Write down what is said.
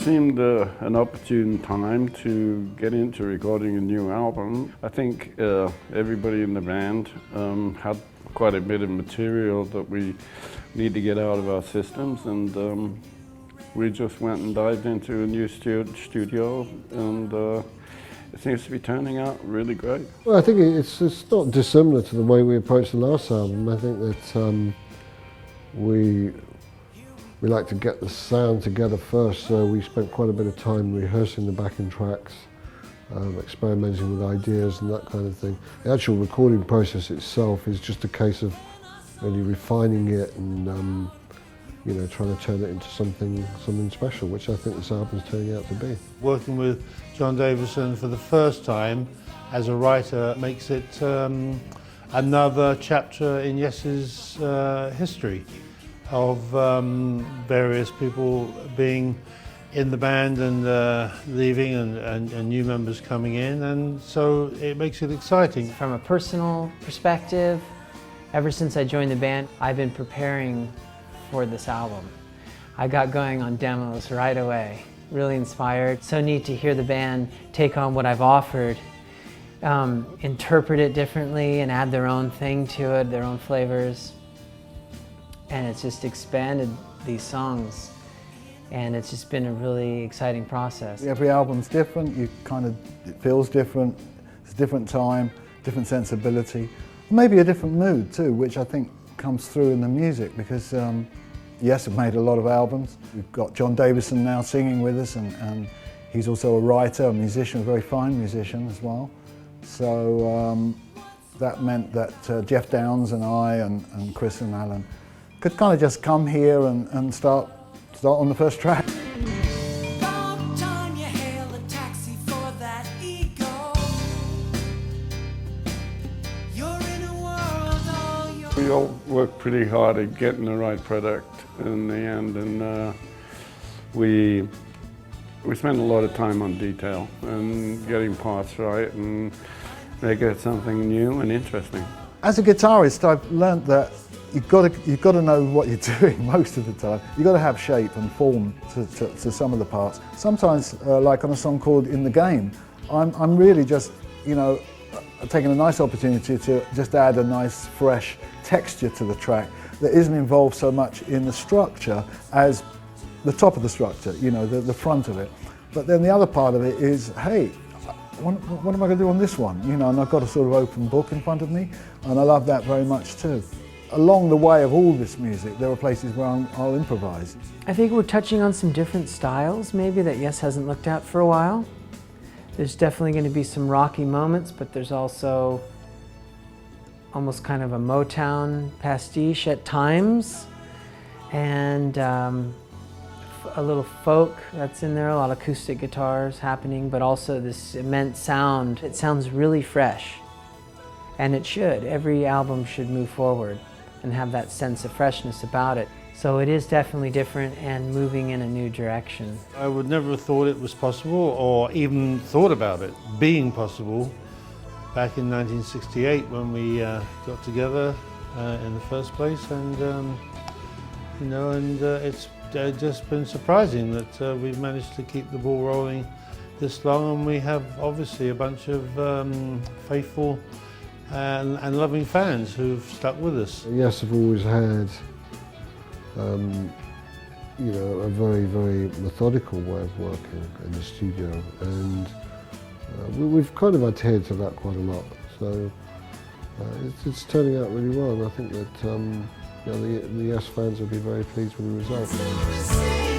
seemed an opportune time to get into recording a new album. I think everybody in the band had quite a bit of material that we need to get out of our systems, and we just went and dived into a new studio, and it seems to be turning out really great. Well, I think it's not dissimilar to the way we approached the last album. I think that we like to get the sound together first, so we spent quite a bit of time rehearsing the backing tracks, experimenting with ideas and that kind of thing. The actual recording process itself is just a case of really refining it and you know, trying to turn it into something special, which I think this album's turning out to be. Working with John Davison for the first time as a writer makes it another chapter in Yes's history of various people being in the band and leaving and new members coming in, and so it makes it exciting. From a personal perspective, ever since I joined the band, I've been preparing for this album. I got going on demos right away, really inspired. So neat to hear the band take on what I've offered, interpret it differently and add their own thing to it, their own flavors. And it's just expanded these songs, and it's just been a really exciting process. Every album's different, it feels different, it's a different time, different sensibility, maybe a different mood too, which I think comes through in the music, because Yes have made a lot of albums. We've got John Davison now singing with us, and he's also a writer, a musician, a very fine musician as well. So that meant that Jeff Downes and I and Chris and Alan could kind of just come here and start on the first track. We all worked pretty hard at getting the right product in the end, and we spent a lot of time on detail and getting parts right and making it something new and interesting. As a guitarist, I've learnt that you've got to know what you're doing most of the time. You've got to have shape and form to some of the parts. Sometimes, like on a song called In the Game, I'm really just, you know, taking a nice opportunity to just add a nice fresh texture to the track that isn't involved so much in the structure as the top of the structure, you know, the front of it. But then the other part of it is, hey, what am I going to do on this one? You know, and I've got a sort of open book in front of me, and I love that very much too. Along the way of all this music, there are places where I'll improvise. I think we're touching on some different styles maybe that Yes hasn't looked at for a while. There's definitely going to be some rocky moments, but there's also almost kind of a Motown pastiche at times, and a little folk that's in there, a lot of acoustic guitars happening, but also this immense sound. It sounds really fresh, and it should. Every album should move forward and have that sense of freshness about it. So it is definitely different and moving in a new direction. I would never have thought it was possible, or even thought about it being possible, back in 1968 when we got together in the first place, and you know, and it's just been surprising that we've managed to keep the ball rolling this long, and we have obviously a bunch of faithful and loving fans who've stuck with us. Yes, I've always had you know, a very, very methodical way of working in the studio, and we've kind of adhered to that quite a lot. So it's turning out really well, and I think that you know, the Yes fans will be very pleased with the result.